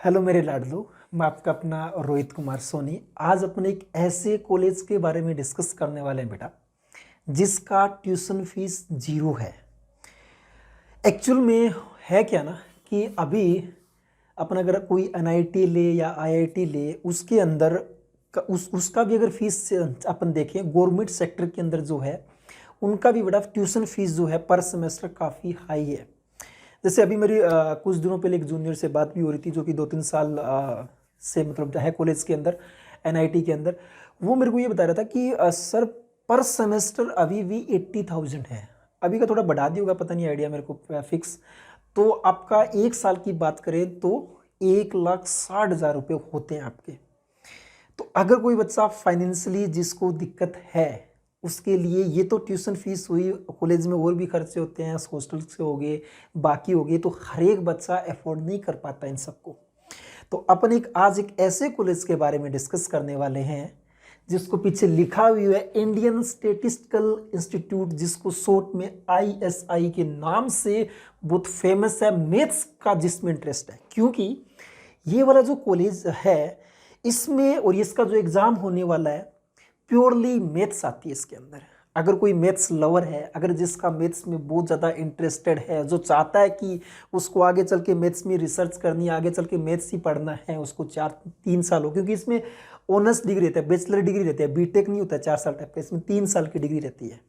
Hello मेरे लाडलो, मैं आपका अपना रोहित कुमार सोनी। आज अपन एक ऐसे कॉलेज के बारे में डिस्कस करने वाले हैं बेटा, जिसका ट्यूशन फीस जीरो है। एक्चुअल में है क्या ना कि अभी अपन अगर कोई एनआईटी ले या आईआईटी ले, उसके अंदर उसका भी अगर फीस अपन देखें, गवर्नमेंट सेक्टर के अंदर जो है उनका भी बड़ा ट्यूशन फीस जो है पर सेमेस्टर काफ़ी हाई है। जैसे अभी मेरी कुछ दिनों पहले एक जूनियर से बात भी हो रही थी, जो कि 2-3 साल से मतलब है कॉलेज के अंदर, एनआईटी के अंदर। वो मेरे को ये बता रहा था कि सर पर सेमेस्टर अभी भी 80,000 है। अभी का थोड़ा बढ़ा दिया होगा, पता नहीं, आइडिया मेरे को फिक्स। तो आपका एक साल की बात करें तो 1,60,000 रुपये होते हैं आपके। तो अगर कोई बच्चा फाइनेंशियली जिसको दिक्कत है, उसके लिए ये तो ट्यूशन फीस हुई, कॉलेज में और भी खर्चे होते हैं, हॉस्टल से हो गए, बाकी हो गए, तो हर एक बच्चा अफोर्ड नहीं कर पाता इन सबको। तो अपन आज एक ऐसे कॉलेज के बारे में डिस्कस करने वाले हैं जिसको पीछे लिखा हुआ है इंडियन स्टेटिस्टिकल इंस्टीट्यूट, जिसको शॉर्ट में ISI के नाम से बहुत फेमस है। मैथ्स का जिसमें इंटरेस्ट है, क्योंकि ये वाला जो कॉलेज है इसमें और इसका जो एग्ज़ाम होने वाला है प्योरली मैथ्स आती है इसके अंदर। अगर कोई मैथ्स लवर है, अगर जिसका मैथ्स में बहुत ज़्यादा इंटरेस्टेड है, जो चाहता है कि उसको आगे चल के मैथ्स में रिसर्च करनी है, आगे चल के मैथ्स ही पढ़ना है, उसको 3 साल हो, क्योंकि इसमें ऑनर्स डिग्री रहता है, बैचलर डिग्री रहती है, बीटेक नहीं होता है 4 साल टाइप का, इसमें 3 साल की डिग्री रहती है।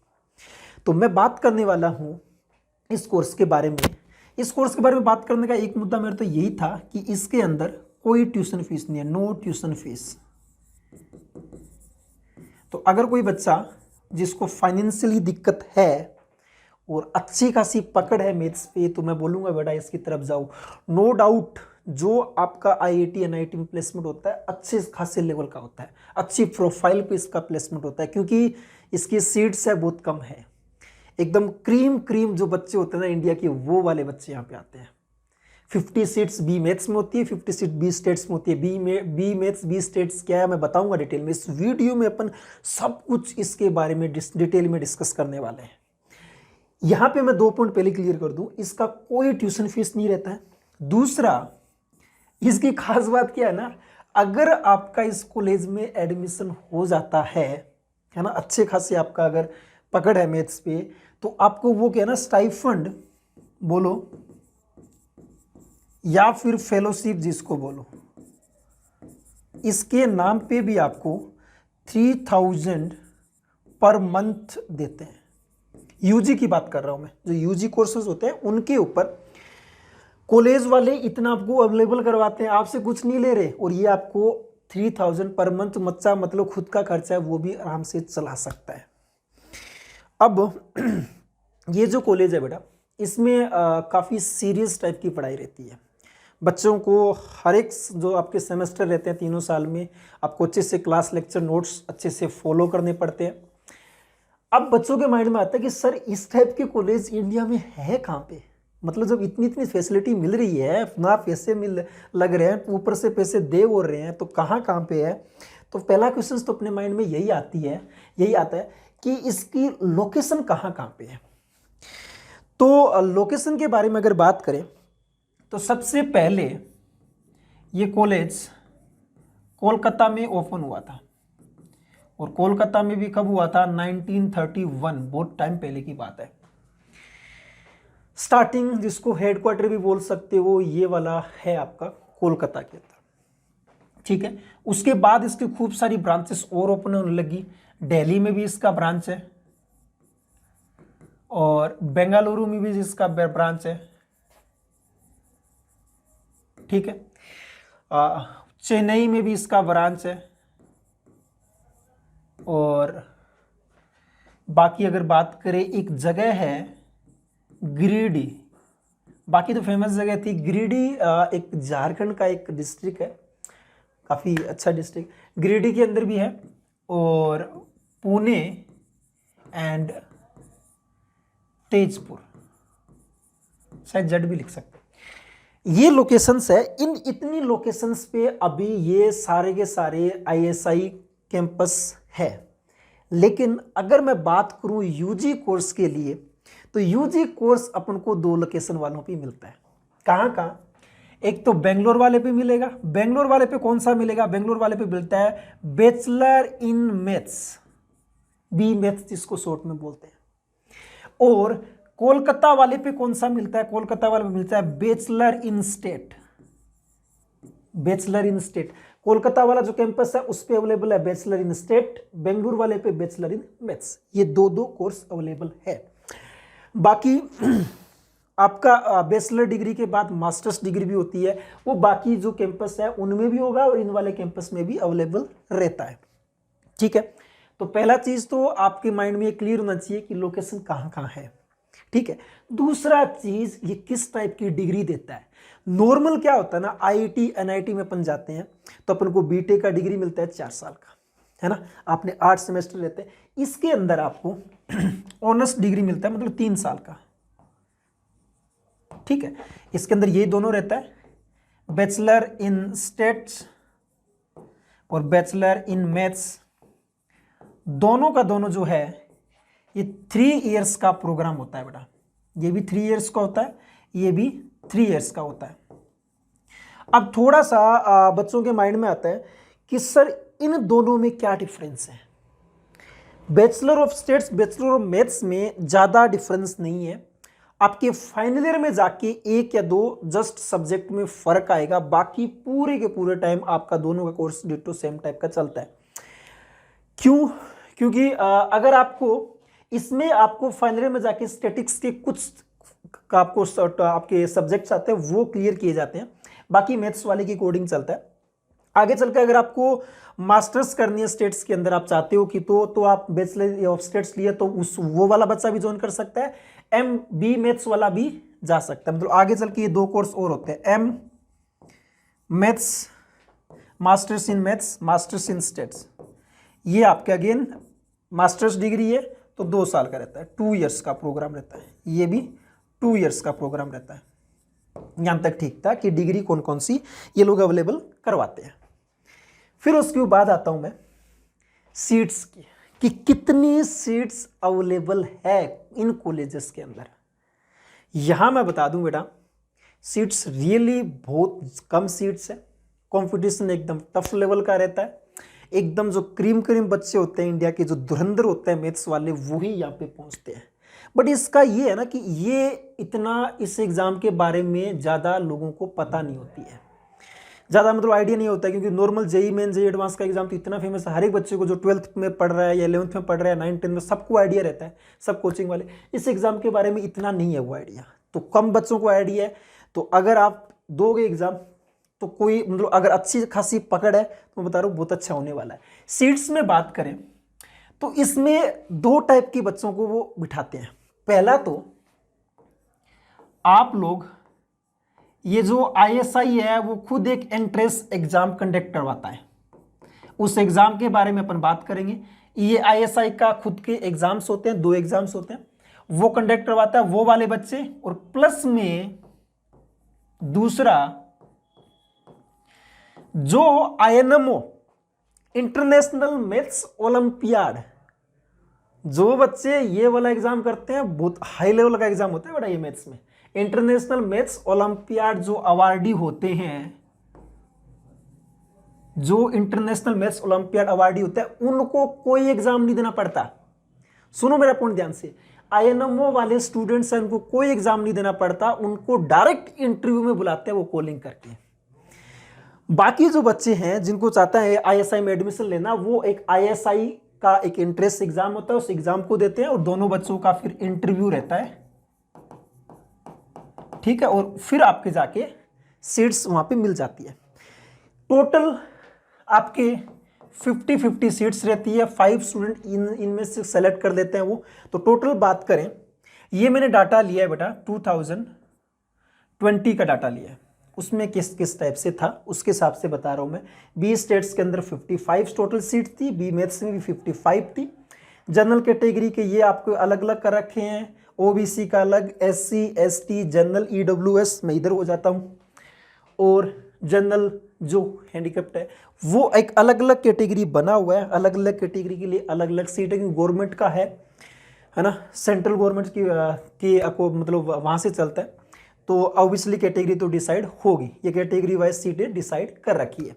तो मैं बात करने वाला हूँ इस कोर्स के बारे में। इस कोर्स के बारे में बात करने का एक मुद्दा मेरा तो यही था कि इसके अंदर कोई ट्यूशन फीस नहीं है, नो ट्यूशन फीस। तो अगर कोई बच्चा जिसको फाइनेंशियली दिक्कत है और अच्छी खासी पकड़ है मैथ्स पे, तो मैं बोलूँगा बेटा इसकी तरफ जाओ। नो डाउट जो आपका IIT NIT में प्लेसमेंट होता है अच्छे खासे लेवल का होता है, अच्छी प्रोफाइल पे इसका प्लेसमेंट होता है, क्योंकि इसकी सीट्स है बहुत कम है। एकदम क्रीम जो बच्चे होते हैं ना इंडिया के, वो वाले बच्चे यहाँ पे आते हैं। 50 सीट्स बी मैथ्स में होती है, 50 सीट बी स्टेट्स में होती है। बी मैथ्स बी स्टेट्स क्या है मैं बताऊंगा डिटेल में। इस वीडियो में अपन सब कुछ इसके बारे में डिटेल में डिस्कस करने वाले हैं। यहाँ पे मैं 2 पॉइंट पहले क्लियर कर दूं, इसका कोई ट्यूशन फीस नहीं रहता है। दूसरा, इसकी खास बात क्या है ना, अगर आपका इस कॉलेज में एडमिशन हो जाता है ना, अच्छे खासे आपका अगर पकड़ है मैथ्स पे, तो आपको वो क्या है ना, स्टाइफंड बोलो या फिर फेलोशिप जिसको बोलो, इसके नाम पे भी आपको 3,000 पर मंथ देते हैं। यूजी की बात कर रहा हूं मैं, जो यूजी कोर्सेज होते हैं उनके ऊपर कॉलेज वाले इतना आपको अवेलेबल करवाते हैं, आपसे कुछ नहीं ले रहे, और ये आपको 3,000 पर मंथ, बच्चा मतलब खुद का खर्चा है वो भी आराम से चला सकता है। अब ये जो कॉलेज है बेटा, इसमें काफ़ी सीरियस टाइप की पढ़ाई रहती है। बच्चों को हर एक जो आपके सेमेस्टर रहते हैं 3 साल में, आपको अच्छे से क्लास लेक्चर नोट्स अच्छे से फॉलो करने पड़ते हैं। अब बच्चों के माइंड में आता है कि सर इस टाइप के कॉलेज इंडिया में है कहाँ पे, मतलब जब इतनी फैसिलिटी मिल रही है, ना पैसे लग रहे हैं, ऊपर से पैसे दे हो रहे हैं, तो कहाँ पे है। तो पहला क्वेश्चन तो अपने माइंड में यही आता है कि इसकी लोकेशन कहाँ पे है। तो लोकेशन के बारे में अगर बात करें तो सबसे पहले ये कॉलेज कोलकाता में ओपन हुआ था, और कोलकाता में भी कब हुआ था, 1931, बहुत टाइम पहले की बात है। स्टार्टिंग जिसको हेडक्वार्टर भी बोल सकते हो, ये वाला है आपका कोलकाता के अंदर, ठीक है। उसके बाद इसकी खूब सारी ब्रांचेस और ओपन होने लगी। दिल्ली में भी इसका ब्रांच है, और बेंगलुरु में भी इसका ब्रांच है, ठीक है। चेन्नई में भी इसका ब्रांच है, और बाकी अगर बात करें एक जगह है गिरिडीह, बाकी तो फेमस जगह थी गिरिडीह, एक झारखंड का एक डिस्ट्रिक्ट है, काफ़ी अच्छा डिस्ट्रिक्ट, गिरिडीह के अंदर भी है। और पुणे एंड तेजपुर, शायद जड भी लिख सकते हैं, ये लोकेशंस है। इन इतनी लोकेशंस पे अभी ये सारे के सारे ISI कैंपस है। लेकिन अगर मैं बात करूं यूजी कोर्स के लिए, तो यूजी कोर्स अपन को 2 लोकेशन वालों पे मिलता है। कहाँ? एक तो बेंगलोर वाले पे मिलेगा, बेंगलोर वाले पे कौन सा मिलेगा, बेंगलोर वाले पे मिलता है bachelor in maths, B maths जिसको शॉर्ट में बोलते हैं। और कोलकाता वाले पे कौन सा मिलता है, कोलकाता वाले पे मिलता है bachelor in state, bachelor in state. Kolkata वाला जो कैंपस है उस पे अवेलेबल है बैचलर इन स्टेट, बेंगलुरु वाले पे बैचलर इन मैथ्स। ये दो दो कोर्स अवेलेबल है। बाकी आपका बैचलर डिग्री के बाद मास्टर्स डिग्री भी होती है, वो बाकी जो कैंपस है उनमें भी होगा और इन वाले कैंपस में भी अवेलेबल रहता है। ठीक है, तो पहला चीज तो आपके माइंड में ये क्लियर होना चाहिए कि लोकेशन कहाँ कहाँ है। ठीक है, दूसरा चीज ये किस टाइप की डिग्री देता है। नॉर्मल क्या होता है ना, आईआईटी एनआईटी में अपन जाते हैं तो अपन को बीटेक का डिग्री मिलता है 4 साल का, है ना, आपने 8 सेमेस्टर रहते हैं। इसके अंदर आपको ऑनर्स डिग्री मिलता है, मतलब 3 साल का। ठीक है, इसके अंदर ये दोनों रहता है, बैचलर इन स्टेट्स और बैचलर इन मैथ्स, दोनों का दोनों जो है ये 3 इयर्स का प्रोग्राम होता है बेटा। ये भी 3 इयर्स का होता है, ये भी 3 इयर्स का होता है। अब थोड़ा सा बच्चों के माइंड में आता है कि सर इन दोनों में क्या डिफरेंस है। Bachelor of states, bachelor of maths में ज़्यादा डिफरेंस नहीं है। आपके फाइनल ईयर में जाके 1 या 2 जस्ट सब्जेक्ट में फर्क आएगा, बाकी पूरे के पूरे टाइम आपका दोनों का कोर्स डिटो सेम टाइप का चलता है। क्यों? क्योंकि अगर आपको इसमें आपको फाइनल ईयर में जाके स्टैटिक्स के कुछ आपको आपके सब्जेक्ट्स आते हैं वो क्लियर किए जाते हैं, बाकी मैथ्स वाले की कोडिंग चलता है। आगे चलकर अगर आपको मास्टर्स करनी है स्टेट्स के अंदर, आप चाहते हो कि तो आप बैचलर ऑफ स्टेट्स लिए तो उस वो वाला बच्चा भी ज्वाइन कर सकता है, एम बी मैथ्स वाला भी जा सकता है। मतलब आगे चल के ये 2 कोर्स और होते हैं, M maths, masters in maths, masters in stats. ये आपके अगेन मास्टर्स डिग्री है तो 2 साल का रहता है, 2 इयर्स का प्रोग्राम रहता है। ये भी 2 इयर्स का प्रोग्राम रहता है। यहां तक ठीक था कि डिग्री कौन कौन सी ये लोग अवेलेबल करवाते हैं। फिर उसके बाद आता हूं मैं सीट्स की, कि कितनी सीट्स अवेलेबल है इन कॉलेजेस के अंदर। यहां मैं बता दूं बेटा, सीट्स रियली बहुत कम सीट्स है, कंपटीशन एकदम टफ लेवल का रहता है। एकदम जो क्रीम बच्चे होते हैं इंडिया के, जो धुरंधर होते हैं मैथ्स वाले, वही यहाँ पे पहुंचते हैं। बट इसका ये है ना कि ये इतना इस एग्जाम के बारे में ज़्यादा लोगों को पता नहीं होती है, ज़्यादा मतलब आइडिया नहीं होता है। क्योंकि normal JEE main JEE advance का एग्जाम तो इतना फेमस है, हर एक बच्चे को जो 12th में पढ़ रहा है या 11th में पढ़ रहा है, 9th 10th में सबको आइडिया रहता है, सब कोचिंग वाले। इस एग्जाम के बारे में इतना नहीं है वो आइडिया, तो कम बच्चों को आइडिया है। तो अगर आप दोगे एग्जाम तो कोई मतलब अगर अच्छी खासी पकड़ है तो मैं बता रहा हूँ बहुत अच्छा होने वाला है। सीट्स में बात करें तो इसमें 2 टाइप के बच्चों को वो बिठाते हैं। पहला तो आप लोग ये जो आईएसआई है वो खुद एक एंट्रेंस एग्जाम कंडक्ट करवाता है, उस एग्जाम के बारे में अपन बात करेंगे। ये आईएसआई का खुद के एग्जाम्स होते हैं, 2 एग्जाम्स होते हैं, वो कंडक्ट करवाता है वो वाले बच्चे। और प्लस में दूसरा जो आईएनएमओ इंटरनेशनल मैथ्स ओलंपियाड, जो बच्चे ये वाला एग्जाम करते हैं, बहुत हाई लेवल का एग्जाम होता है बड़ा ये मैथ्स में, इंटरनेशनल मैथ्स ओलंपियाड जो अवार्डी होते हैं, जो इंटरनेशनल मैथ्स ओलंपियाड अवार्डी होते हैं, उनको कोई एग्जाम नहीं देना पड़ता। सुनो मेरा पॉइंट ध्यान से, आईएनएमओ वाले स्टूडेंट्स हैं उनको कोई एग्जाम नहीं देना पड़ता, उनको डायरेक्ट इंटरव्यू में बुलाते हैं वो कॉलिंग करके। बाकी जो बच्चे हैं जिनको चाहता है आईएसआई में एडमिशन लेना, वो एक आईएसआई का एक एंट्रेंस एग्जाम होता है, उस एग्जाम को देते हैं और दोनों बच्चों का फिर इंटरव्यू रहता है। ठीक है, और फिर आपके जाके सीट्स वहां पे मिल जाती है। टोटल आपके 50-50 सीट्स रहती है, 5 स्टूडेंट इनमें से सेलेक्ट कर लेते हैं वो। तो टोटल बात करें, ये मैंने डाटा लिया है बेटा 2020 का डाटा लिया है, उसमें किस किस टाइप से था उसके हिसाब से बता रहा हूं मैं। बी स्टेट्स के अंदर 55 टोटल सीट थी, बी मैथ्स में भी 55 थी। जनरल कैटेगरी के ये आपको अलग अलग कर रखे हैं, ओबीसी का अलग, एससी एसटी जनरल, ईडब्ल्यूएस मैं इधर हो जाता हूं, और जनरल जो हैंडीकैप्ड है वो एक अलग अलग कैटेगरी बना हुआ है। अलग अलग कैटेगरी के लिए अलग अलग सीट है, गवर्नमेंट का है ना, सेंट्रल गवर्नमेंट की मतलब वहां से चलता है। तो ऑब्वियसली कैटेगरी तो डिसाइड होगी, ये कैटेगरी वाइज सीटें डिसाइड कर रखी है।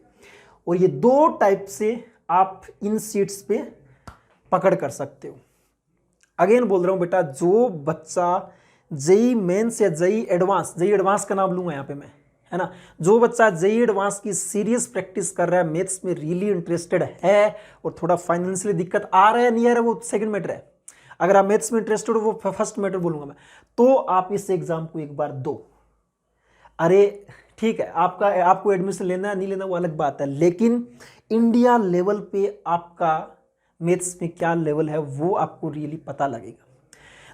और ये 2 टाइप से आप इन सीट्स पे पकड़ कर सकते हो। अगेन बोल रहा हूं बेटा, जो बच्चा जेई मेंस या जेई एडवांस का नाम लूंगा यहाँ पे मैं, है ना, जो बच्चा जेई एडवांस की सीरियस प्रैक्टिस कर रहा है, मैथ्स में रियली इंटरेस्टेड है और थोड़ा फाइनेंशियली दिक्कत आ रहा है नहीं आ रहा है, वो सेकंड मैटर है। अगर आप मैथ्स में इंटरेस्टेड हो वो फर्स्ट मैटर बोलूंगा मैं, तो आप इस एग्जाम को एक बार दो। अरे ठीक है, आपको एडमिशन लेना नहीं लेना वो अलग बात है, लेकिन इंडिया लेवल पे आपका मैथ्स में क्या लेवल है वो आपको रियली पता लगेगा।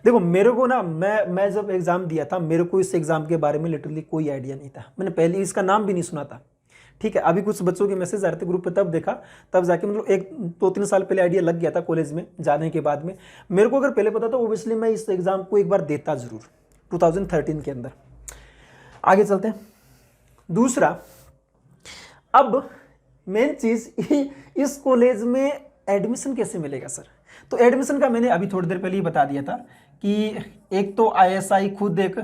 देखो मेरे को ना, मैं जब एग्जाम दिया था, मेरे को इस एग्जाम के बारे में लिटरली कोई आइडिया नहीं था, मैंने पहले इसका नाम भी नहीं सुना था। ठीक है, अभी कुछ बच्चों के मैसेज आ रहे थे ग्रुप पे, तब देखा, तब जाके मतलब 1-2-3 साल पहले आइडिया लग गया था कॉलेज में जाने के बाद में। मेरे को अगर पहले पता था ओबियसली मैं इस एग्जाम को एक बार देता जरूर 2013 के अंदर। आगे चलते हैं। दूसरा, अब मेन चीज, इस कॉलेज में एडमिशन कैसे मिलेगा सर? तो एडमिशन का मैंने अभी थोड़ी देर पहले ही बता दिया था कि एक तो आईएसआई खुद एक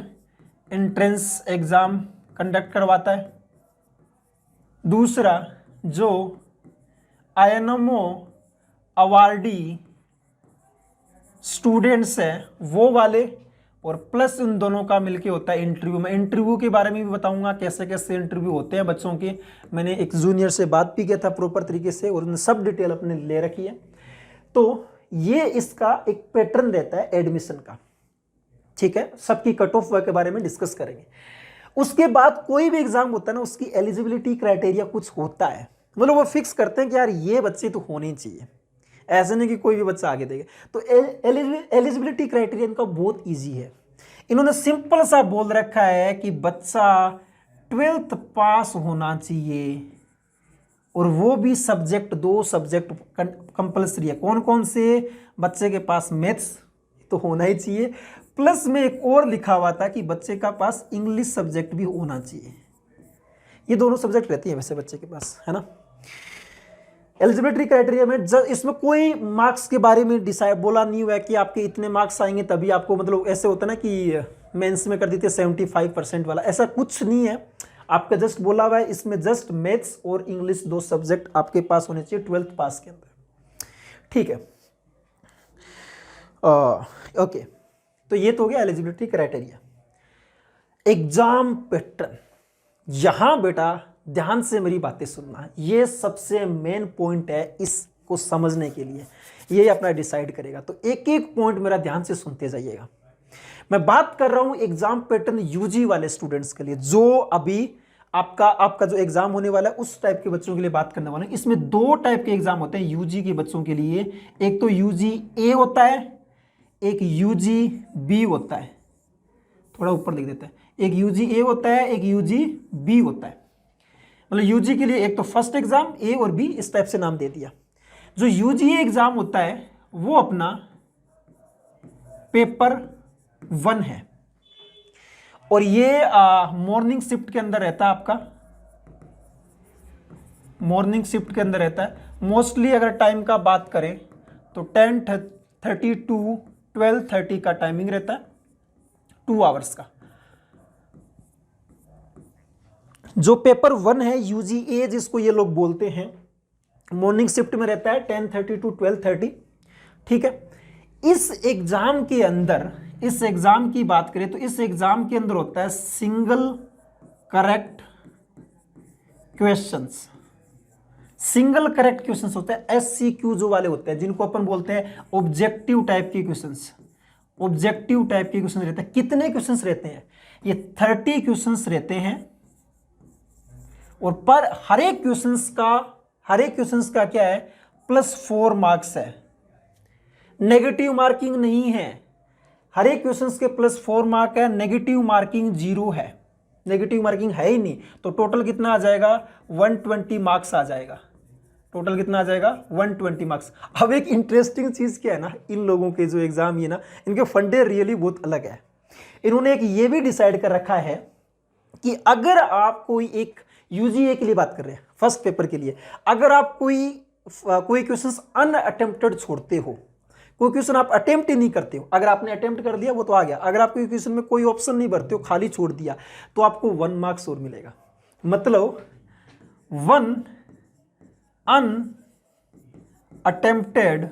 एंट्रेंस एग्जाम कंडक्ट करवाता है, दूसरा जो आईएनएमओ अवार्डी स्टूडेंट्स हैं वो वाले, और प्लस उन दोनों का मिलके होता है इंटरव्यू। मैं इंटरव्यू के बारे में भी बताऊंगा कैसे कैसे इंटरव्यू होते हैं बच्चों के। मैंने एक जूनियर से बात भी किया था प्रॉपर तरीके से, और उन्हें सब डिटेल अपने ले रखी है। तो ये इसका एक पैटर्न रहता है एडमिशन का। ठीक है, सबकी कट ऑफ के बारे में डिस्कस करेंगे। उसके बाद कोई भी एग्जाम होता है ना, उसकी एलिजिबिलिटी क्राइटेरिया कुछ होता है, मतलब वो फिक्स करते हैं कि यार ये बच्चे तो होने ही चाहिए, ऐसे नहीं कि कोई भी बच्चा आगे देगा। तो एलिजिबिलिटी क्राइटेरिया इनका बहुत इजी है। इन्होंने सिंपल सा बोल रखा है कि बच्चा 12th पास होना चाहिए, और वो भी सब्जेक्ट 2 सब्जेक्ट कंपल्सरी है। कौन कौन से? बच्चे के पास मैथ्स तो होना ही चाहिए, प्लस में एक और लिखा हुआ था कि बच्चे का पास इंग्लिश सब्जेक्ट भी होना चाहिए। ये दोनों सब्जेक्ट रहती है वैसे बच्चे के पास, है ना। एलिजिबिलिटी क्राइटेरिया में इसमें कोई मार्क्स के बारे में डिसाइड बोला नहीं हुआ है कि आपके इतने मार्क्स आएंगे तभी आपको, मतलब ऐसे होता है ना कि मेंस में कर देते 75% वाला, ऐसा कुछ नहीं है। आपका जस्ट बोला हुआ है इसमें जस्ट मैथ्स और इंग्लिश 2 सब्जेक्ट आपके पास होने चाहिए 12th पास के अंदर। ठीक है, ओके, तो ये तो हो गया एलिजिबिलिटी क्राइटेरिया। एग्जाम पैटर्न, यहां बेटा ध्यान से मेरी बातें सुनना, ये सबसे मेन पॉइंट है इसको समझने के लिए, ये अपना डिसाइड करेगा। तो एक एक पॉइंट मेरा ध्यान से सुनते जाइएगा। मैं बात कर रहा हूं एग्जाम पैटर्न यूजी वाले स्टूडेंट्स के लिए, जो अभी आपका जो एग्जाम होने वाला है उस टाइप के बच्चों के लिए बात करने वाला हूं। इसमें 2 टाइप के एग्जाम होते हैं यूजी के बच्चों के लिए, एक तो यूजी ए होता है, एक यूजी बी होता है। थोड़ा ऊपर लिख देते हैं, एक यूजी ए होता है, एक यूजी बी होता है। मतलब यूजी के लिए एक तो फर्स्ट एग्जाम ए और बी, इस टाइप से नाम दे दिया। जो यूजी एग्जाम होता है वो अपना पेपर 1 है, और ये मॉर्निंग शिफ्ट के अंदर रहता है आपका, मॉर्निंग शिफ्ट के अंदर रहता है। मोस्टली अगर टाइम का बात करें तो 10:30 टू 12:30 का टाइमिंग रहता है, 2 आवर्स का। जो पेपर 1 है यूजीए जिसको ये लोग बोलते हैं, मॉर्निंग शिफ्ट में रहता है 10:30 टू 12:30। ठीक है, इस एग्जाम के अंदर, इस एग्जाम की बात करें तो इस एग्जाम के अंदर होता है single correct questions. Single correct questions होते हैं, एससीक्यू जो वाले होते हैं, जिनको अपन बोलते हैं ऑब्जेक्टिव टाइप के क्वेश्चंस। ऑब्जेक्टिव टाइप के क्वेश्चन रहते हैं। कितने क्वेश्चंस रहते हैं? ये 30 क्वेश्चंस रहते हैं, और पर हर एक क्वेश्चंस का क्या है, +4 मार्क्स है। नेगेटिव मार्किंग नहीं है, हर एक क्वेश्चंस के +4 मार्क है, नेगेटिव मार्किंग 0 है। नेगेटिव मार्किंग है ही नहीं, तो टोटल कितना आ जाएगा? 120 मार्क्स आ जाएगा। टोटल कितना आ जाएगा? 120 मार्क्स। अब एक इंटरेस्टिंग चीज क्या है ना, इन लोगों के जो एग्जाम ये ना, इनके फंडे रियली बहुत अलग है। इन्होंने एक ये भी डिसाइड कर रखा है कि अगर आप कोई एक यूजीए के लिए बात कर रहे हैं, फर्स्ट पेपर के लिए, अगर आप कोई क्वेश्चंस अनअटेम्प्टेड छोड़ते हो, कोई क्वेश्चन आप अटेम्प्ट ही नहीं करते हो, अगर आपने अटेम्प्ट कर दिया वो तो आ गया, अगर आप कोई क्वेश्चन में कोई ऑप्शन नहीं भरते हो, खाली छोड़ दिया, तो आपको 1 मार्क्स और मिलेगा। मतलब 1 अनअटेम्प्टेड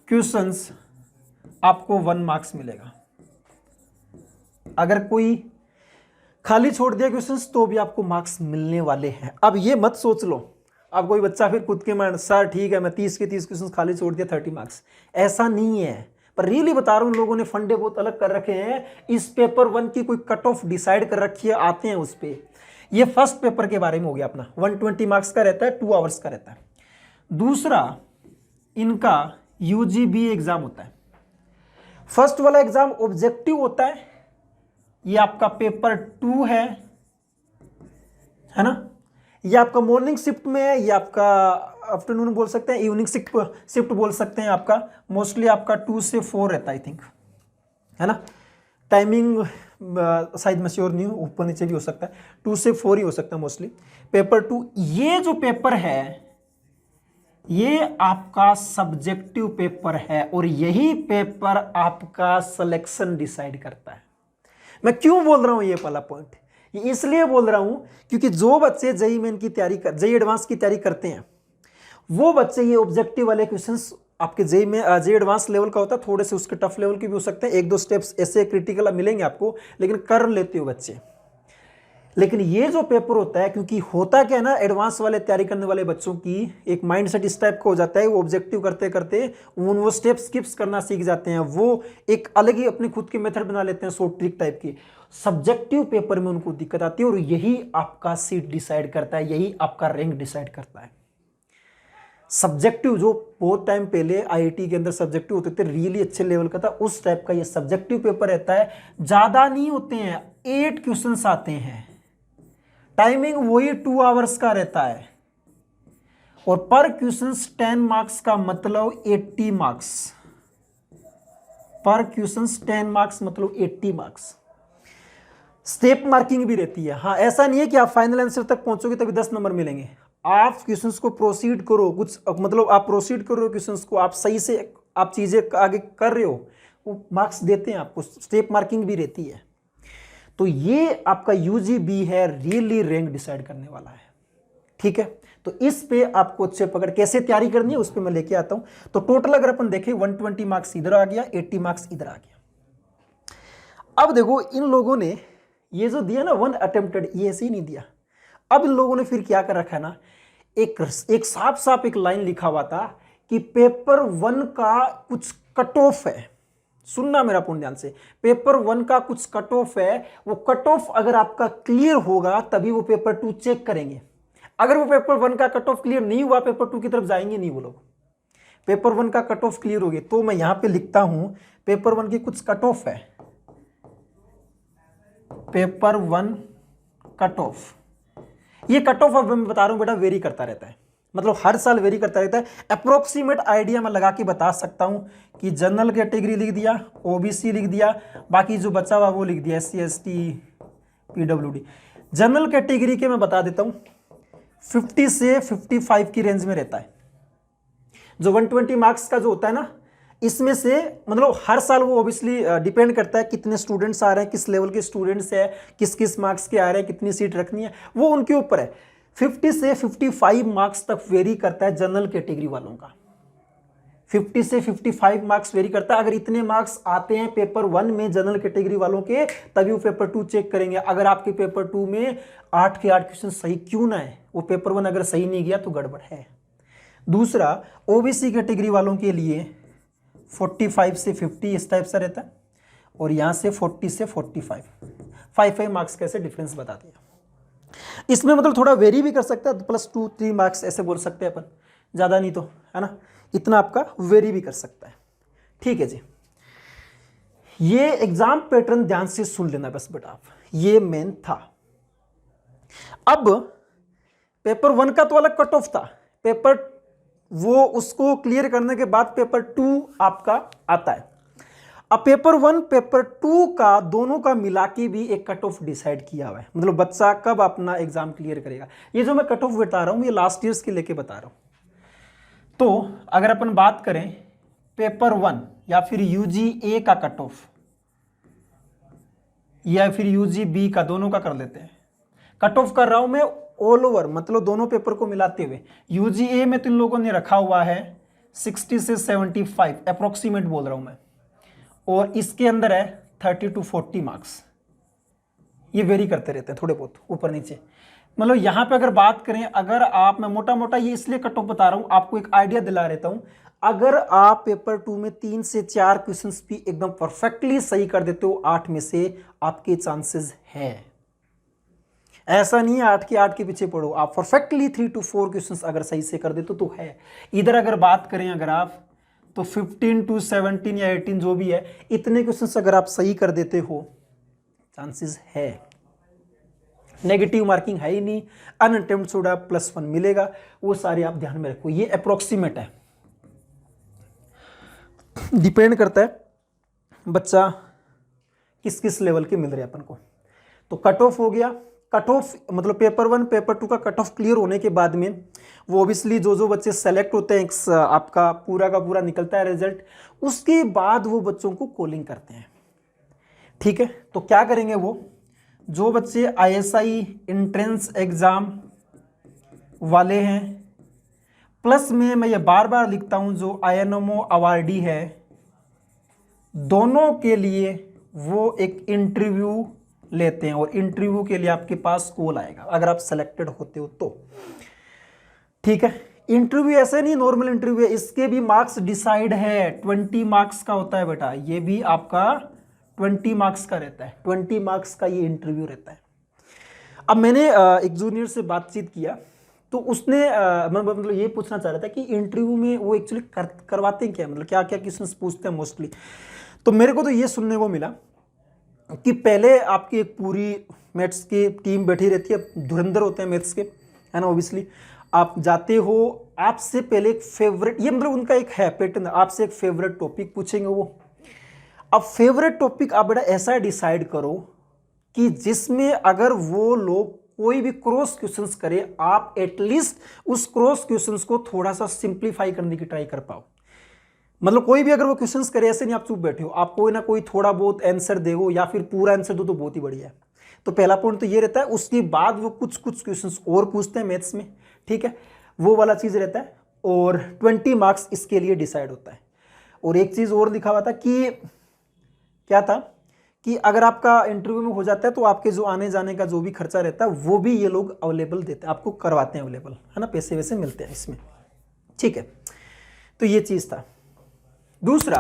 क्वेश्चंस आपको 1 मार्क्स मिलेगा। अगर कोई खाली छोड़ दिया क्वेश्चंस तो भी आपको मार्क्स मिलने वाले हैं। अब ये मत सोच लो, अब कोई बच्चा फिर खुद के मन सर ठीक है मैं 30 के 30 क्वेश्चंस खाली छोड़ दिया 30 मार्क्स, ऐसा नहीं है। पर रियली बता रहा हूं, लोगों ने फंडे बहुत अलग कर रखे हैं, इस पेपर 1 की कोई कट ऑफ डिसाइड कर रखी है, आते हैं उस पे। ये फर्स्ट पेपर के बारे में हो गया अपना, 120 मार्क्स का रहता है, 2 आवर्स का रहता है। दूसरा इनका UGB एग्जाम होता है। फर्स्ट वाला एग्जाम ऑब्जेक्टिव होता है, ये आपका पेपर 2 है ना, ये आपका मॉर्निंग शिफ्ट में है, ये आपका आफ्टरनून बोल सकते हैं, इवनिंग शिफ्ट बोल सकते हैं। आपका मोस्टली आपका 2 से 4 रहता है आई थिंक, है ना। टाइमिंग शायद मैं श्योर नहीं हूँ, ऊपर नीचे भी हो सकता है, 2 से 4 ही हो सकता है मोस्टली। पेपर 2 ये जो पेपर है ये आपका सब्जेक्टिव पेपर है, और यही पेपर आपका सिलेक्शन डिसाइड करता है। मैं क्यों बोल रहा हूं ये वाला पॉइंट, ये इसलिए बोल रहा हूं क्योंकि जो बच्चे जेईई मेन की तैयारी कर, जेईई एडवांस की तैयारी करते हैं, वो बच्चे ये ऑब्जेक्टिव वाले क्वेश्चंस आपके जेईई में, जेईई एडवांस लेवल का होता है, थोड़े से उसके टफ लेवल के भी हो सकते हैं, 1-2 स्टेप्स ऐसे क्रिटिकल मिलेंगे आपको, लेकिन कर लेते हो बच्चे। लेकिन ये जो पेपर होता है, क्योंकि होता क्या है ना, एडवांस वाले तैयारी करने वाले बच्चों की एक माइंडसेट इस टाइप का हो जाता है, वो ऑब्जेक्टिव करते करते वो स्टेप स्किप्स करना सीख जाते हैं, वो एक अलग ही अपनी खुद की मेथड बना लेते हैं, शॉर्ट ट्रिक टाइप की। सब्जेक्टिव पेपर में उनको दिक्कत आती है, और यही आपका सीट डिसाइड करता है, यही आपका रैंक डिसाइड करता है। सब्जेक्टिव जो बहुत टाइम पहले आईआईटी के अंदर सब्जेक्टिव होते थे, रियली अच्छे लेवल का था, उस टाइप का ये सब्जेक्टिव पेपर रहता है। ज्यादा नहीं होते हैं, 8 क्वेश्चंस आते हैं, टाइमिंग वही 2 आवर्स का रहता है, और पर क्वेश्चन 10 मार्क्स का मतलब 80 मार्क्स, पर क्वेश्चन 10 मार्क्स मतलब 80 मार्क्स। स्टेप मार्किंग भी रहती है। हाँ, ऐसा नहीं है कि आप फाइनल आंसर तक पहुंचोगे तभी 10 नंबर मिलेंगे। आप क्वेश्चंस को प्रोसीड करो, कुछ मतलब आप प्रोसीड करो क्वेश्चंस को, आप सही से आप चीजें आगे कर रहे हो, वो मार्क्स देते हैं आपको, स्टेप मार्किंग भी रहती है। तो ये आपका UGB है, रियली रैंक डिसाइड करने वाला है। ठीक है, तो इस पे आपको अच्छे पकड़ कैसे तैयारी करनी है उस पे मैं लेके आता हूं। तो टोटल अगर अपन देखें 120 मार्क्स इधर आ गया, 80 मार्क्स इधर आ गया। अब देखो इन लोगों ने ये जो दिया ना 1 अटेम्प्टेड, ये ऐसे ही नहीं दिया। अब इन लोगों ने फिर क्या कर रखा है ना, एक साफ साफ एक लाइन लिखा हुआ था कि पेपर 1 का कुछ कट ऑफ है। सुनना मेरा पूर्ण ध्यान से, पेपर 1 का कुछ कट ऑफ है, वो कट ऑफ अगर आपका क्लियर होगा तभी वो पेपर 2 चेक करेंगे। अगर वो पेपर 1 का कट ऑफ क्लियर नहीं हुआ, पेपर 2 की तरफ जाएंगे नहीं वो लोग। पेपर 1 का कट ऑफ क्लियर हो गया, तो मैं यहां पे लिखता हूं पेपर 1 की कुछ कट ऑफ है, पेपर 1 कट ऑफ। ये कट ऑफ अब मैं बता रहा हूं बेटा वेरी करता रहता है, मतलब हर साल वेरी करता रहता है। अप्रोक्सीमेट आइडिया मैं लगा के बता सकता हूं कि जनरल कैटेगरी लिख दिया, ओबीसी लिख दिया, बाकी जो बचा हुआ वो लिख दिया SC ST PWD। General category के मैं बता देता हूं 50 से 55 की रेंज में रहता है। जो 120 मार्क्स का जो होता है ना, इसमें से मतलब हर साल वो ऑब्वियसली डिपेंड करता है कितने स्टूडेंट्स आ रहे हैं, किस लेवल के स्टूडेंट्स है, किस किस मार्क्स के आ रहे हैं, कितनी सीट रखनी है, वो उनके ऊपर है। 50 से 55 मार्क्स तक वेरी करता है जनरल कैटेगरी वालों का, 50 से 55 मार्क्स वेरी करता है। अगर इतने मार्क्स आते हैं पेपर 1 में जनरल कैटेगरी वालों के, तभी वो पेपर 2 चेक करेंगे। अगर आपके पेपर 2 में 8 के 8 क्वेश्चन सही क्यों ना है, वो पेपर 1 अगर सही नहीं गया तो गड़बड़ है। दूसरा, ओबीसी कैटेगरी वालों के लिए 45 से 50 इस टाइप से रहता है, और यहां से 40 से 45 5 मार्क्स कैसे डिफरेंस बता दिया। इसमें मतलब थोड़ा वेरी भी कर सकता है, +2-3 मार्क्स ऐसे बोल सकते हैं अपन, ज्यादा नहीं तो, है ना, इतना आपका वेरी भी कर सकता है। ठीक है जी, ये एग्जाम पैटर्न ध्यान से सुन लेना बस बेटा आप, ये मेन था। अब पेपर 1 का तो अलग कट ऑफ था, पेपर वो उसको क्लियर करने के बाद पेपर 2 आपका आता है। अब पेपर 1 पेपर 2 का दोनों का मिला के भी एक कट ऑफ डिसाइड किया हुआ है, मतलब बच्चा कब अपना एग्जाम क्लियर करेगा। ये जो मैं कट ऑफ बता रहा हूं ये लास्ट ईयर्स के लेके बता रहा हूं। तो अगर अपन बात करें पेपर 1 या फिर UGA का कट ऑफ या फिर UGB का, दोनों का कर लेते हैं। कट ऑफ कर रहा हूं मैं ऑल ओवर, मतलब दोनों पेपर को मिलाते हुए। UGA में तो इन लोगों ने रखा हुआ है 60 से 75, अप्रोक्सीमेट बोल रहा हूं मैं, और इसके अंदर है 30 to 40 मार्क्स। ये वेरी करते रहते हैं थोड़े बहुत ऊपर नीचे। मतलब यहाँ पे अगर बात करें, अगर आप, मैं मोटा मोटा ये इसलिए कट ऑफ बता रहा हूँ, आपको एक आइडिया दिला रहता हूँ। अगर आप पेपर 2 में 3 से 4 क्वेश्चंस भी एकदम परफेक्टली सही कर देते हो, 8 में से आपके चांसेस है। ऐसा नहीं है 8 के 8 के पीछे पढ़ो, आप परफेक्टली 3 to 4 क्वेश्चंस अगर सही से कर देते तो है। इधर अगर बात करें अगर आप, तो 15 to 17 या 18 जो भी है, इतने क्वेश्चंस अगर आप सही कर देते हो, चांसेस है। नेगेटिव मार्किंग है ही नहीं, अनअटेम्प्ट सोडा +1 मिलेगा, वो सारे आप ध्यान में रखो। ये अप्रोक्सीमेट है, डिपेंड करता है बच्चा किस किस लेवल के मिल रहे हैं अपन को। तो कट ऑफ हो गया। कट ऑफ मतलब पेपर 1 पेपर 2 का कट ऑफ क्लियर होने के बाद में वो ऑब्वियसली जो बच्चे सेलेक्ट होते हैं, आपका पूरा का पूरा निकलता है रिजल्ट, उसके बाद वो बच्चों को कॉलिंग करते हैं। ठीक है, तो क्या करेंगे वो, जो बच्चे ISI एंट्रेंस एग्जाम वाले हैं, प्लस में मैं ये बार बार लिखता हूं जो INMO अवार्डी है, दोनों के लिए वो एक इंटरव्यू लेते हैं, और इंटरव्यू के लिए आपके पास कॉल आएगा अगर आप सेलेक्टेड होते हो तो। ठीक है, इंटरव्यू ऐसे नहीं नॉर्मल इंटरव्यू है, इसके भी मार्क्स डिसाइड है। 20 मार्क्स का होता है बेटा, ये भी आपका 20 मार्क्स का रहता है, 20 मार्क्स का ये इंटरव्यू रहता है। अब मैंने एक जूनियर से बातचीत किया, तो उसने मतलब ये पूछना चाह रहा था कि इंटरव्यू में वो एक्चुअली करवाते हैं क्या, मतलब क्या क्या क्वेश्चंस पूछते हैं मोस्टली। तो मेरे को तो ये सुनने को मिला कि पहले आपकी एक पूरी मैथ्स की टीम बैठी रहती है, धुरंधर होते हैं मैथ्स के, है ना। ऑब्वियसली आप जाते हो, आपसे पहले एक फेवरेट, ये मतलब उनका एक है पैटर्न, आपसे एक फेवरेट टॉपिक पूछेंगे वो। अब फेवरेट टॉपिक आप बेटा ऐसा डिसाइड करो कि जिसमें अगर वो लोग कोई भी क्रॉस क्वेश्चंस करे, आप एटलीस्ट उस क्रॉस क्वेश्चंस को थोड़ा सा सिंप्लीफाई करने की ट्राई कर पाओ। मतलब कोई भी अगर वो क्वेश्चंस करे, ऐसे नहीं आप चुप बैठे हो, आप कोई ना कोई थोड़ा बहुत आंसर देगो या फिर पूरा आंसर दो तो बहुत ही बढ़िया है। तो पहला पॉइंट तो ये रहता है। उसके बाद वो कुछ कुछ क्वेश्चंस और पूछते हैं मैथ्स में, ठीक है, वो वाला चीज रहता है, और 20 मार्क्स इसके लिए डिसाइड होता है। और एक चीज और लिखा हुआ था कि क्या था कि अगर आपका इंटरव्यू में हो जाता है तो आपके जो आने जाने का जो भी खर्चा रहता है वो भी ये लोग अवेलेबल देते हैं, आपको करवाते हैं अवेलेबल, है ना, पैसे वैसे मिलते हैं इसमें। ठीक है, तो ये चीज था। दूसरा,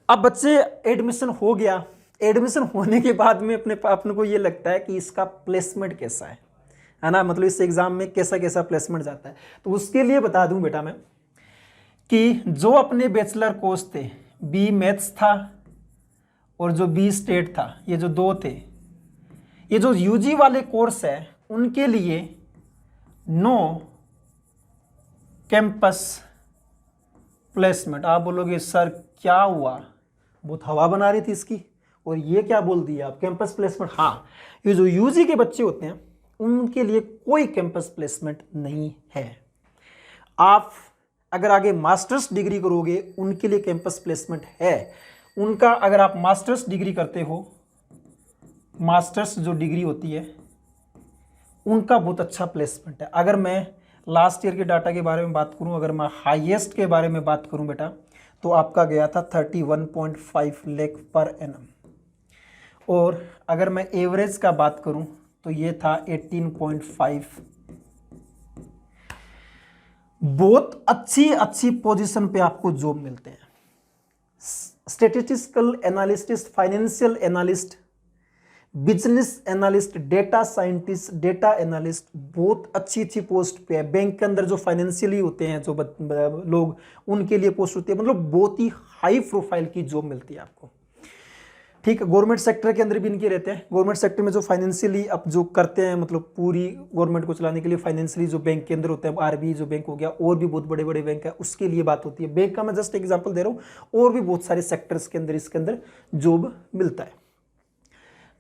अब बच्चे एडमिशन हो गया, एडमिशन होने के बाद में अपने को ये लगता है कि इसका प्लेसमेंट कैसा है ना, मतलब इस एग्जाम में कैसा कैसा प्लेसमेंट जाता है। तो उसके लिए बता दूं बेटा मैं कि जो अपने बैचलर कोर्स थे, बी मैथ्स था और जो बी स्टेट था, ये जो दो थे, ये जो यूजी वाले कोर्स है उनके लिए नो कैंपस प्लेसमेंट। आप बोलोगे सर क्या हुआ, बहुत हवा बना रही थी इसकी, और ये क्या बोल दिया आप, कैंपस प्लेसमेंट। हाँ, ये जो यूजी के बच्चे होते हैं उनके लिए कोई कैंपस प्लेसमेंट नहीं है। आप अगर आगे मास्टर्स डिग्री करोगे उनके लिए कैंपस प्लेसमेंट है। उनका अगर आप मास्टर्स डिग्री करते हो, मास्टर्स जो डिग्री होती है उनका बहुत अच्छा प्लेसमेंट है। अगर मैं लास्ट ईयर के डाटा के बारे में बात करूं, अगर मैं हाईएस्ट के बारे में बात करूं बेटा, तो आपका गया था 31.5 लाख पर एनम, और अगर मैं एवरेज का बात करूं तो ये था 18.5। बहुत अच्छी पोजीशन पे आपको जॉब मिलते हैं। Statistical analyst, financial analyst, business analyst, data scientist, data analyst, बहुत अच्छी पोस्ट पे है। बैंक के अंदर जो फाइनेंशियली होते हैं जो लोग, उनके लिए पोस्ट होती है। मतलब बहुत ही हाई प्रोफाइल की जॉब मिलती है आपको। ठीक है, गवर्नमेंट सेक्टर के अंदर भी इनके रहते हैं। गवर्नमेंट सेक्टर में जो फाइनेंशियली अब जो करते हैं, मतलब पूरी गवर्नमेंट को चलाने के लिए फाइनेंशियली जो बैंक के अंदर होता है, आरबीआई जो बैंक हो गया, और भी बहुत बड़े बड़े बैंक है, उसके लिए बात होती है। बैंक का मैं जस्ट एग्जांपल दे रहा हूँ, और भी बहुत सारे सेक्टर्स के अंदर इसके अंदर जॉब मिलता है।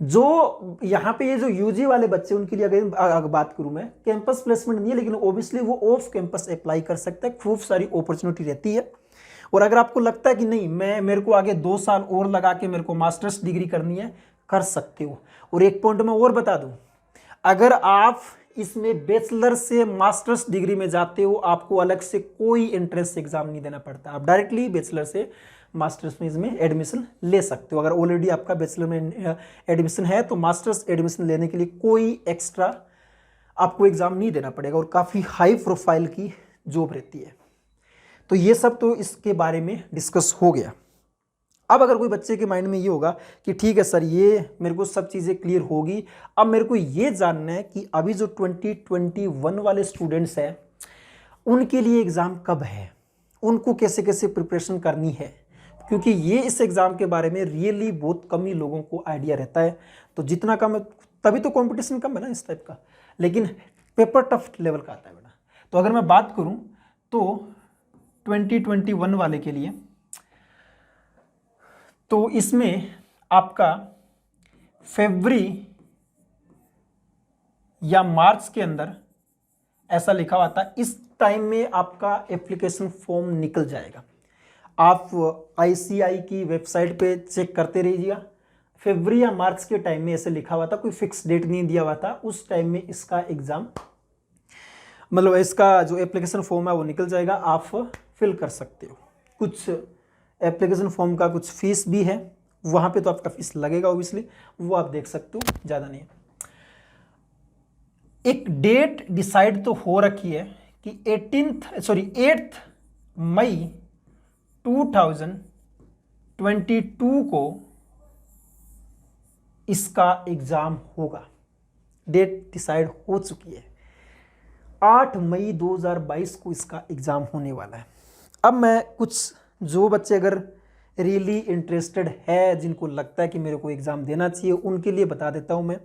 जो यहाँ पे ये जो यूजी वाले बच्चे, उनके लिए अगर बात करूँ मैं, कैंपस प्लेसमेंट नहीं है, लेकिन ओबियसली वो ऑफ कैंपस अप्लाई कर सकता है। खूब सारी अपॉर्चुनिटी रहती है, और अगर आपको लगता है कि नहीं मेरे को आगे 2 साल और लगा के मेरे को मास्टर्स डिग्री करनी है, कर सकते हो। और एक पॉइंट मैं और बता दूं, अगर आप इसमें बैचलर से मास्टर्स डिग्री में जाते हो, आपको अलग से कोई एंट्रेंस एग्जाम नहीं देना पड़ता, आप डायरेक्टली बैचलर से मास्टर्स में इसमें एडमिशन ले सकते हो। अगर ऑलरेडी आपका बैचलर में एडमिशन है तो मास्टर्स एडमिशन लेने के लिए कोई एक्स्ट्रा आपको एग्जाम नहीं देना पड़ेगा और काफ़ी हाई प्रोफाइल की जॉब रहती है। तो ये सब तो इसके बारे में डिस्कस हो गया। अब अगर कोई बच्चे के माइंड में ये होगा कि ठीक है सर, ये मेरे को सब चीज़ें क्लियर होगी, अब मेरे को ये जानना है कि अभी जो 2021 वाले स्टूडेंट्स हैं उनके लिए एग्ज़ाम कब है, उनको कैसे कैसे प्रिपरेशन करनी है, क्योंकि ये इस एग्ज़ाम के बारे में रियली बहुत कम ही लोगों को आइडिया रहता है। तो जितना कम है तभी तो कंपटीशन कम है ना इस टाइप का, लेकिन पेपर टफ लेवल का आता है बेटा। तो अगर मैं बात करूं तो 2021 वाले के लिए, तो इसमें आपका फरवरी या मार्च के अंदर ऐसा लिखा हुआ था, इस टाइम में आपका एप्लीकेशन फॉर्म निकल जाएगा। आप ICI की वेबसाइट पे चेक करते रहिएगा, फरवरी या मार्च के टाइम में ऐसे लिखा हुआ था, कोई फिक्स डेट नहीं दिया हुआ था। उस टाइम में इसका एग्ज़ाम, मतलब इसका जो एप्लीकेशन फॉर्म है वो निकल जाएगा, आप फिल कर सकते हो। कुछ एप्लीकेशन फॉर्म का कुछ फीस भी है, वहाँ पे तो आपका फीस लगेगा ओबियसली, वो आप देख सकते हो, ज़्यादा नहीं है। एक डेट डिसाइड तो हो रखी है कि 8 मई 2022 को इसका एग्ज़ाम होगा, डेट डिसाइड हो चुकी है। 8 मई 2022 को इसका एग्ज़ाम होने वाला है। अब मैं कुछ जो बच्चे अगर रियली इंटरेस्टेड है, जिनको लगता है कि मेरे को एग्ज़ाम देना चाहिए, उनके लिए बता देता हूँ मैं।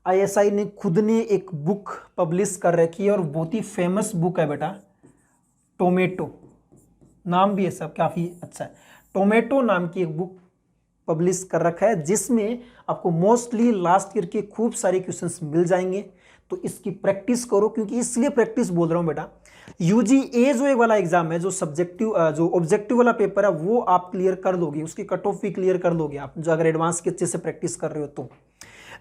ISI ने खुद ने एक बुक पब्लिश कर रखी है और बहुत ही फेमस बुक है बेटा, टोमेटो, नाम भी है सब काफ़ी अच्छा है। टोमेटो नाम की एक बुक पब्लिश कर रखा है, जिसमें आपको मोस्टली लास्ट ईयर के खूब सारे क्वेश्चंस मिल जाएंगे। तो इसकी प्रैक्टिस करो, क्योंकि इसलिए प्रैक्टिस बोल रहा हूँ बेटा, UGA जो एक वाला एग्जाम है, जो ऑब्जेक्टिव वाला पेपर है, वो आप क्लियर कर दोगे, उसकी कट ऑफ भी क्लियर कर दोगे आप, जो अगर एडवांस के अच्छे से प्रैक्टिस कर रहे हो तो।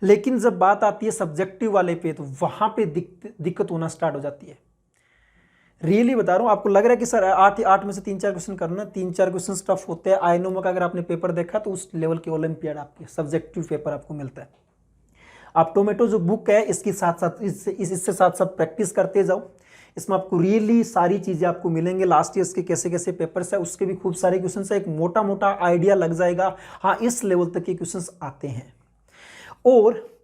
लेकिन जब बात आती है सब्जेक्टिव वाले पे, तो वहां पे दिक्कत होना स्टार्ट हो जाती है। रियली बता रहा हूँ, आपको लग रहा है कि सर 8 में से 3-4 क्वेश्चन करना, 3-4 क्वेश्चन टफ होते हैं। आईनोमा का अगर आपने पेपर देखा तो उस लेवल के ओलंपियाड आपके सब्जेक्टिव पेपर आपको मिलता है। आप टोमेटो जो बुक है, इसके साथ साथ इससे साथ साथ प्रैक्टिस करते जाओ। इसमें आपको रियली सारी चीज़ें आपको मिलेंगे। लास्ट ईयर के कैसे कैसे पेपर्स है, उसके भी खूब सारे क्वेश्चन है, एक मोटा मोटा आइडिया लग जाएगा, हाँ इस लेवल तक के क्वेश्चन आते हैं। और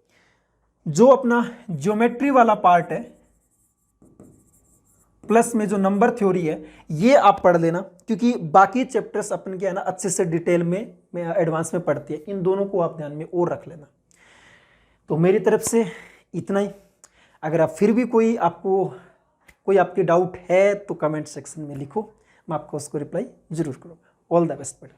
जो अपना ज्योमेट्री वाला पार्ट है, प्लस में जो नंबर थ्योरी है, ये आप पढ़ लेना, क्योंकि बाकी चैप्टर्स अपन के है ना अच्छे से डिटेल में एडवांस में पढ़ती है। इन दोनों को आप ध्यान में और रख लेना। तो मेरी तरफ से इतना ही। अगर आप फिर भी कोई आपके डाउट है तो कमेंट सेक्शन में लिखो, मैं आपको उसको रिप्लाई जरूर करूँगा। ऑल द बेस्ट बेटा।